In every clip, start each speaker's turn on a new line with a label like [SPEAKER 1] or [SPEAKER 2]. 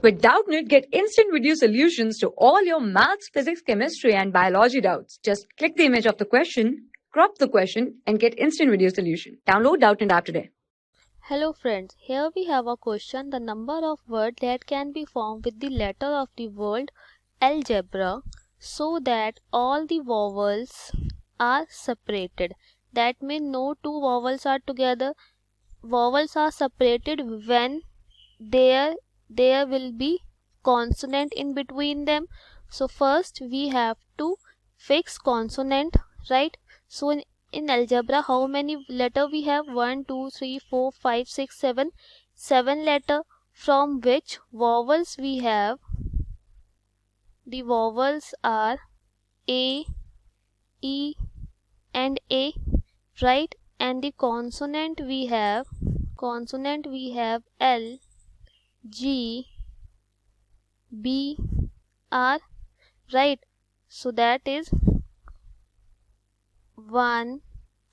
[SPEAKER 1] With Doubtnut, get instant video solutions to all your maths, physics, chemistry, and biology doubts. Just click the image of the question, crop the question, and get instant video solution. Download Doubtnut app today.
[SPEAKER 2] Hello friends, here we have a question. The number of words that can be formed with the letter of the word algebra so that all the vowels are separated. That means no two vowels are together. Vowels are separated when there will be consonant in between them. So first we have to fix consonant, right? So in algebra, how many letter we have? 1 2 3 4 5 6 7 7 letter, from which vowels we have. The vowels are A, E and A, right? And the consonant we have L, G, B, R, right? So that is 1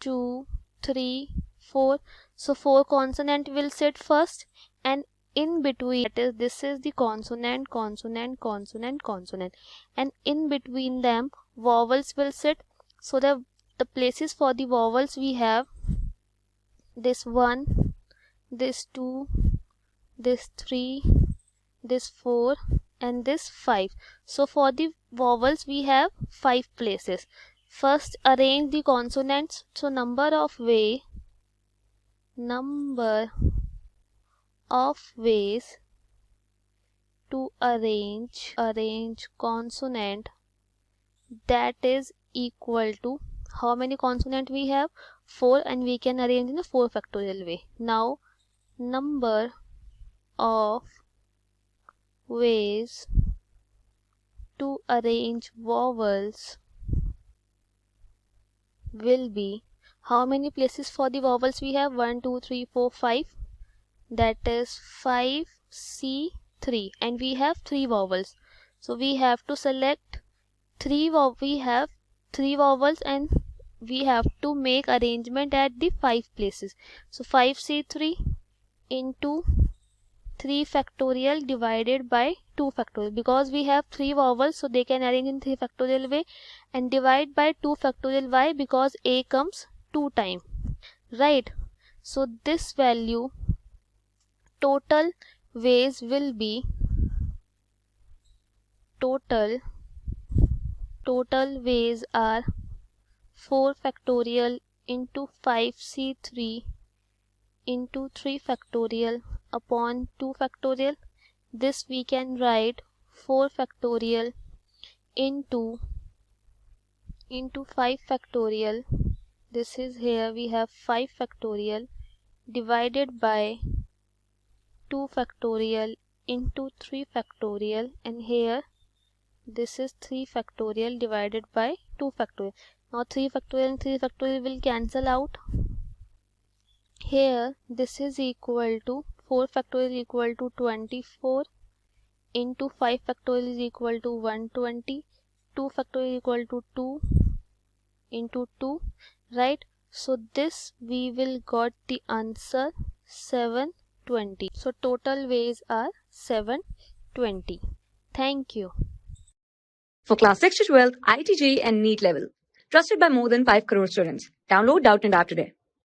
[SPEAKER 2] 2 3 4. So 4 consonant will sit first, and in between, that is, this is the consonant, and in between them vowels will sit. So the places for the vowels we have this 1, this 2, this 3, this 4 and this 5. So for the vowels we have 5 places. First arrange the consonants. So number of ways to arrange consonant, that is equal to, how many consonant we have? 4, and we can arrange in a 4 factorial way. Now number of ways to arrange vowels will be, how many places for the vowels we have? 1 2 3 4 5, that is 5 C 3, and we have 3 vowels. So we have to select 3 we have 3 vowels, and we have to make arrangement at the 5 places. So 5C3 into 3 factorial divided by 2 factorial, because we have 3 vowels, so they can arrange in 3 factorial way, and divide by 2 factorial. Why? Because A comes 2 times, right? So this value, total ways will be, total ways are 4 factorial into 5C3 into 3 factorial upon 2 factorial. This we can write 4 factorial into 5 factorial. This is, here we have 5 factorial divided by 2 factorial into 3 factorial, and here this is 3 factorial divided by 2 factorial. Now 3 factorial and 3 factorial will cancel out. Here this is equal to 4 factorial equal to 24 into 5 factorial is equal to 120, 2 factorial equal to 2 into 2, right? So this we will got the answer 720. So total ways are 720. Thank you.
[SPEAKER 1] For class 6 to 12, IIT JEE and NEET level. Trusted by more than 5 crore students. Download Doubtnut app today.